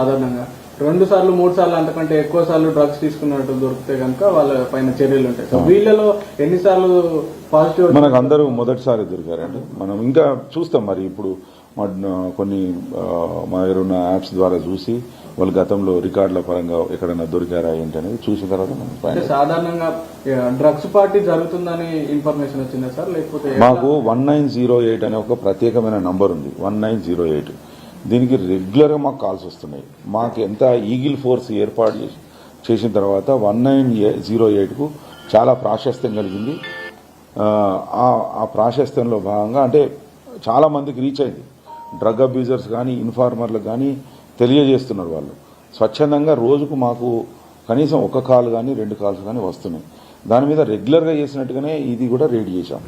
సాధారణంగా 2 సార్లు 3 సార్లు అంతకంటే ఎక్కువ సార్లు డ్రగ్స్ తీసుకున్నట్టు దొరికితే కనుక వాళ్ళ పైన చర్యలు ఉంటాయి. సో వీళ్ళలో ఎన్నిసార్లు పాజిటివ్? మనకు అందరూ మొదటిసారి దొరికారండి. మనం ఇంకా చూస్తాం. మరి ఇప్పుడు కొన్ని మా దగ్గర ఉన్న యాప్స్ ద్వారా చూసి వాళ్ళు గతంలో రికార్డుల పరంగా ఎక్కడైనా దొరికారా ఏంటి అనేది చూసిన తర్వాత సాధారణంగా డ్రగ్స్ పార్టీ జరుగుతుందని ఇన్ఫర్మేషన్ వచ్చిందా సార్? లేకపోతే మాకు 1908 అనే ఒక ప్రత్యేకమైన నంబర్ ఉంది. 1908 దీనికి రెగ్యులర్గా మాకు కాల్స్ వస్తున్నాయి. మాకు ఎంత ఈగిల్ ఫోర్స్ ఏర్పాటు చేసిన తర్వాత 1908కు చాలా ప్రాశస్త్యం కలిగింది. ఆ ప్రాశస్త్యంలో భాగంగా అంటే చాలా మందికి రీచ్ అయింది. డ్రగ్ అబ్యూజర్స్ కానీ ఇన్ఫార్మర్లకు కానీ తెలియజేస్తున్నారు. వాళ్ళు స్వచ్ఛందంగా రోజుకు మాకు కనీసం 1 కాల్ కానీ 2 కాల్స్ కానీ వస్తున్నాయి. దాని మీద రెగ్యులర్గా చేసినట్టుగానే ఇది కూడా రేడ్ చేశాం.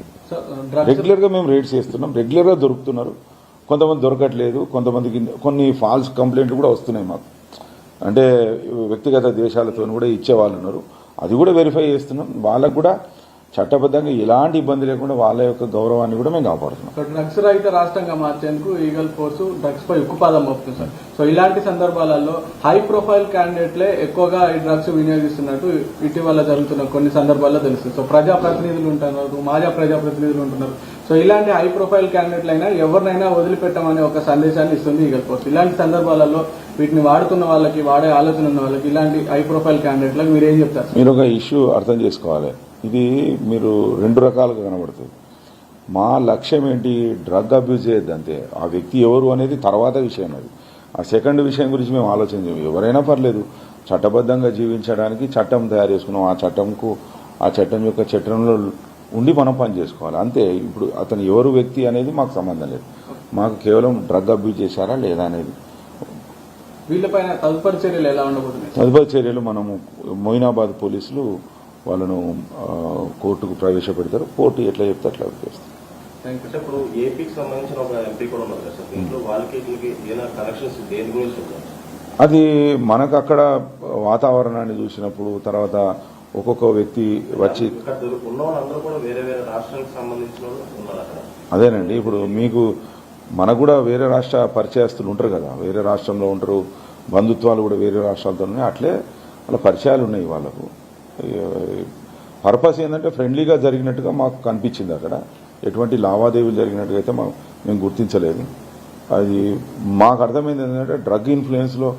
రెగ్యులర్గా మేము రేడ్స్ చేస్తున్నాం. రెగ్యులర్గా దొరుకుతున్నారు. కొంతమంది దొరకట్లేదు. కొంతమందికి కొన్ని ఫాల్స్ కంప్లైంట్లు కూడా వస్తున్నాయి మాకు. అంటే వ్యక్తిగత దేశాలతో కూడా ఇచ్చేవాళ్ళు ఉన్నారు. అది కూడా వెరిఫై చేస్తున్నాం. వాళ్ళకు కూడా చట్టబద్ధంగా ఎలాంటి ఇబ్బంది లేకుండా వాళ్ళ యొక్క గౌరవాన్ని కూడా మేము కాపాడుతున్నాం. డ్రగ్స్ రహిత రాష్ట్రంగా మార్చేందుకు ఈగల్ ఫోర్స్ డ్రగ్స్ పై ఉక్కుపాదం మోపుతుంది సార్. సో ఇలాంటి సందర్భాలలో హై ప్రొఫైల్ క్యాండిడేట్లే ఎక్కువగా ఈ డ్రగ్స్ వినియోగిస్తున్నట్టు ఇటీవల జరుగుతున్న కొన్ని సందర్భాల్లో తెలుస్తుంది. సో ప్రజాప్రతినిధులు ఉంటున్నారు, మాజా ప్రజాప్రతినిధులు ఉంటున్నారు. సో ఇలాంటి హై ప్రొఫైల్ క్యాండిడేట్లైనా ఎవరినైనా వదిలిపెట్టమనే ఒక సందేశాన్ని ఇస్తుంది ఈగల్ ఫోర్స్. ఇలాంటి సందర్భాలలో వీటిని వాడుతున్న వాళ్ళకి, వాడే ఆలోచన ఉన్న వాళ్ళకి, ఇలాంటి హై ప్రొఫైల్ క్యాండిడేట్లకు మీరేం చెప్తారు? మీరు ఒక ఇష్యూ అర్థం చేసుకోవాలి. ఇది మీరు 2 రకాలుగా కనబడుతుంది. మా లక్ష్యం ఏంటి? డ్రగ్ అబ్యూజ్ చేయొద్దు అంతే. ఆ వ్యక్తి ఎవరు అనేది తర్వాత విషయం. అది ఆ సెకండ్ విషయం గురించి మేము ఆలోచించాము. ఎవరైనా పర్లేదు, చట్టబద్ధంగా జీవించడానికి చట్టం తయారు చేసుకున్నాం. ఆ చట్టం యొక్క చట్టంలో ఉండి మనం పని చేసుకోవాలి అంతే. ఇప్పుడు అతను ఎవరు వ్యక్తి అనేది మాకు సంబంధం లేదు. మాకు కేవలం డ్రగ్ అబ్యూజ్ చేశారా లేదా అనేది. వీళ్ళపైన తదుపరి చర్యలు ఎలా ఉండబోతున్నాయి? తదుపరి చర్యలు మనము మొయినాబాద్ పోలీసులు వాళ్ళను కోర్టుకు ప్రవేశపెడతారు. కోర్టు ఎట్లా చెప్తే అట్లా చేస్తారు. ఇప్పుడు ఏపీకి సంబంధించిన ఒక ఎంపీ కూడా ఉన్నారు కదా సార్, దీంట్లో వాళ్ళకి కనెక్షన్స్ దేని గురించి ఉంటారు? అది మనకు అక్కడ వాతావరణాన్ని చూసినప్పుడు తర్వాత ఒక్కొక్క వ్యక్తి వచ్చి ఉన్న వాళ్ళందరూ కూడా వేరే వేరే రాష్ట్రాలకు సంబంధించిన వాళ్ళు ఉన్నారు అక్కడ. అదేనండి. ఇప్పుడు మీకు మనకు కూడా వేరే రాష్ట్ర పరిచయస్తులు ఉంటారు కదా, వేరే రాష్ట్రంలో ఉంటారు. బంధుత్వాలు కూడా వేరే రాష్ట్రాలతో ఉన్నాయి. అట్లే వాళ్ళ పరిచయాలు ఉన్నాయి వాళ్ళకు. పర్పస్ ఏంటంటే ఫ్రెండ్లీగా జరిగినట్టుగా మాకు కనిపించింది. అక్కడ ఎటువంటి లావాదేవీలు జరిగినట్టుగా అయితే మేము గుర్తించలేదు. అది మాకు అర్థమైంది ఏంటంటే డ్రగ్ ఇన్ఫ్లుయెన్స్లో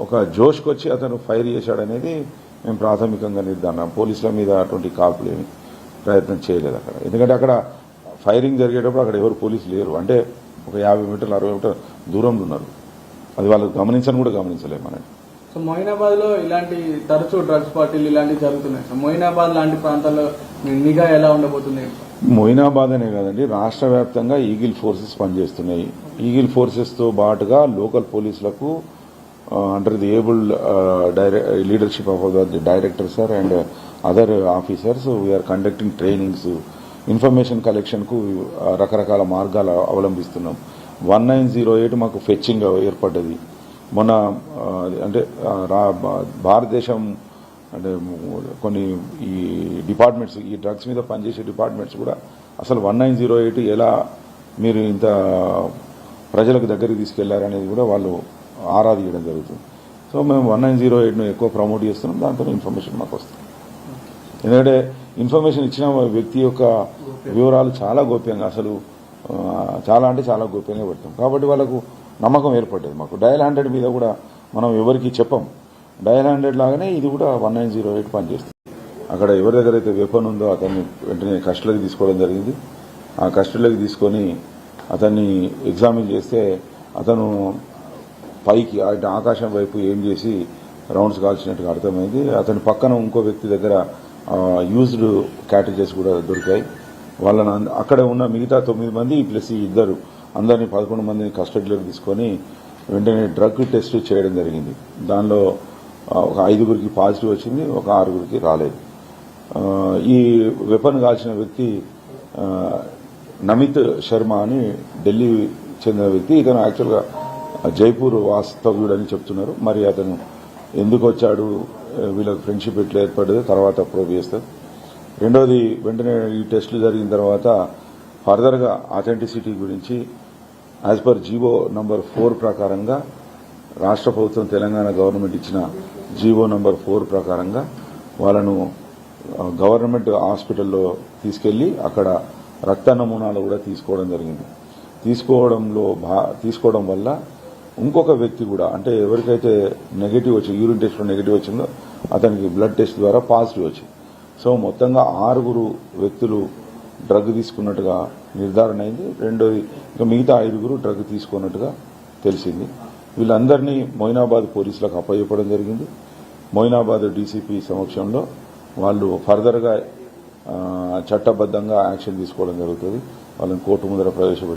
ఒక జోష్కి వచ్చి అతను ఫైర్ చేశాడనేది మేము ప్రాథమికంగా నిర్ధారణ. పోలీసుల మీద అటువంటి కాల్పులు ఏమి ప్రయత్నం చేయలేదు అక్కడ. ఎందుకంటే అక్కడ ఫైరింగ్ జరిగేటప్పుడు అక్కడ ఎవరు పోలీసులు లేరు. అంటే ఒక 50 మీటర్లు 60 మీటర్ల దూరంలో ఉన్నారు. అది వాళ్ళు గమనించని కూడా గమనించలేము మనం. సో మొయినాబాద్ లో ఇలాంటి తరచూ డ్రగ్స్ పార్టీలు ఇలాంటివి జరుగుతున్నాయి. సో మొయినాబాద్ లాంటి ప్రాంతాల్లో నిఘా ఎలా ఉండబోతుంది? మొయినాబాద్ అనే కాదండి, రాష్ట్ర వ్యాప్తంగా ఈగిల్ ఫోర్సెస్ పనిచేస్తున్నాయి. ఈగిల్ ఫోర్సెస్ తో పాటుగా లోకల్ పోలీసులకు under the abled leadership of the director sir and other officers we are conducting trainings, information collection కు రకరకాల మార్గాలు అవలంబిస్తున్నాం. 1908 మాకు ఫెచ్చింగ్ ఏర్పడ్డది మొన్న. అంటే భారతదేశం అంటే కొన్ని ఈ డిపార్ట్మెంట్స్, ఈ డ్రగ్స్ మీద పనిచేసే డిపార్ట్మెంట్స్ కూడా అసలు 1908 ఎలా మీరు ఇంత ప్రజలకు దగ్గరికి తీసుకెళ్లారనేది కూడా వాళ్ళు ఆరా తీయడం జరుగుతుంది. సో మేము 1908ను ఎక్కువ ప్రమోట్ చేస్తున్నాం. దాంతో ఇన్ఫర్మేషన్ మాకు వస్తుంది. ఎందుకంటే ఇన్ఫర్మేషన్ ఇచ్చిన వ్యక్తి యొక్క వివరాలు చాలా గోప్యంగా, అసలు చాలా అంటే చాలా గోప్యంగా పెడతాం. కాబట్టి వాళ్ళకు నమ్మకం ఏర్పడ్డది. మాకు డయల్ 100 మీద కూడా మనం ఎవరికి చెప్పం. డయల్ 100 లాగానే ఇది కూడా 1908 పనిచేస్తుంది. అక్కడ ఎవరి దగ్గర అయితే వెపన్ ఉందో అతన్ని వెంటనే కస్టడీలోకి తీసుకోవడం జరిగింది. ఆ కస్టడీలోకి తీసుకొని అతన్ని ఎగ్జామిన్ చేస్తే అతను పైకి ఆకాశం వైపు ఏం చేసి రౌండ్స్ కాల్చినట్టుగా అర్థమైంది. అతని పక్కన ఇంకో వ్యక్తి దగ్గర యూజ్డ్ క్యాటరేజెస్ కూడా దొరికాయి. వాళ్ళని అక్కడ ఉన్న మిగతా 9 మంది ప్లస్ ఈ ఇద్దరు అందరినీ 11 మందిని కస్టడీలోకి తీసుకొని వెంటనే డ్రగ్ టెస్ట్ చేయడం జరిగింది. దానిలో ఒక 5గురికి పాజిటివ్ వచ్చింది, ఒక 6గురికి రాలేదు. ఈ వెపన్ కాల్చిన వ్యక్తి నమిత్ శర్మ అని ఢిల్లీ చెందిన వ్యక్తి. ఇతను యాక్చువల్గా జైపూర్ వాస్తవ్యుడు అని చెప్తున్నారు. మరి అతను ఎందుకు వచ్చాడు, వీళ్ళకి ఫ్రెండ్షిప్ ఎట్లా ఏర్పడ్డది తర్వాత ప్రూవ్ చేస్తారు. రెండోది, వెంటనే ఈ టెస్టులు జరిగిన తర్వాత ఫర్దర్గా అథెంటిసిటీ గురించి యాజ్ పర్ జీవో నంబర్ 4 ప్రకారంగా రాష్ట్ర ప్రభుత్వం తెలంగాణ గవర్నమెంట్ ఇచ్చిన జీవో నంబర్ 4 ప్రకారంగా వాళ్ళను గవర్నమెంట్ హాస్పిటల్లో తీసుకెళ్లి అక్కడ రక్త నమూనాలు కూడా తీసుకోవడం జరిగింది. తీసుకోవడం వల్ల ఇంకొక వ్యక్తి కూడా, అంటే ఎవరికైతే నెగిటివ్ వచ్చింది, యూరిన్ టెస్ట్ నెగిటివ్ వచ్చిందో అతనికి బ్లడ్ టెస్ట్ ద్వారా పాజిటివ్ వచ్చింది. సో మొత్తంగా 6 వ్యక్తులు డ్రగ్ తీసుకున్నట్టుగా నిర్ధారణ అయింది. రెండోది ఇక మిగతా 5 డ్రగ్ తీసుకున్నట్టుగా తెలిసింది. వీళ్ళందరినీ మొయినాబాద్ పోలీసులకు అప్పచెప్పడం జరిగింది. మొయినాబాద్ డీసీపీ సమక్షంలో వాళ్ళు ఫర్దర్గా చట్టబద్దంగా యాక్షన్ తీసుకోవడం జరుగుతుంది. వాళ్ళని కోర్టు ముందర ప్రవేశపెట్టి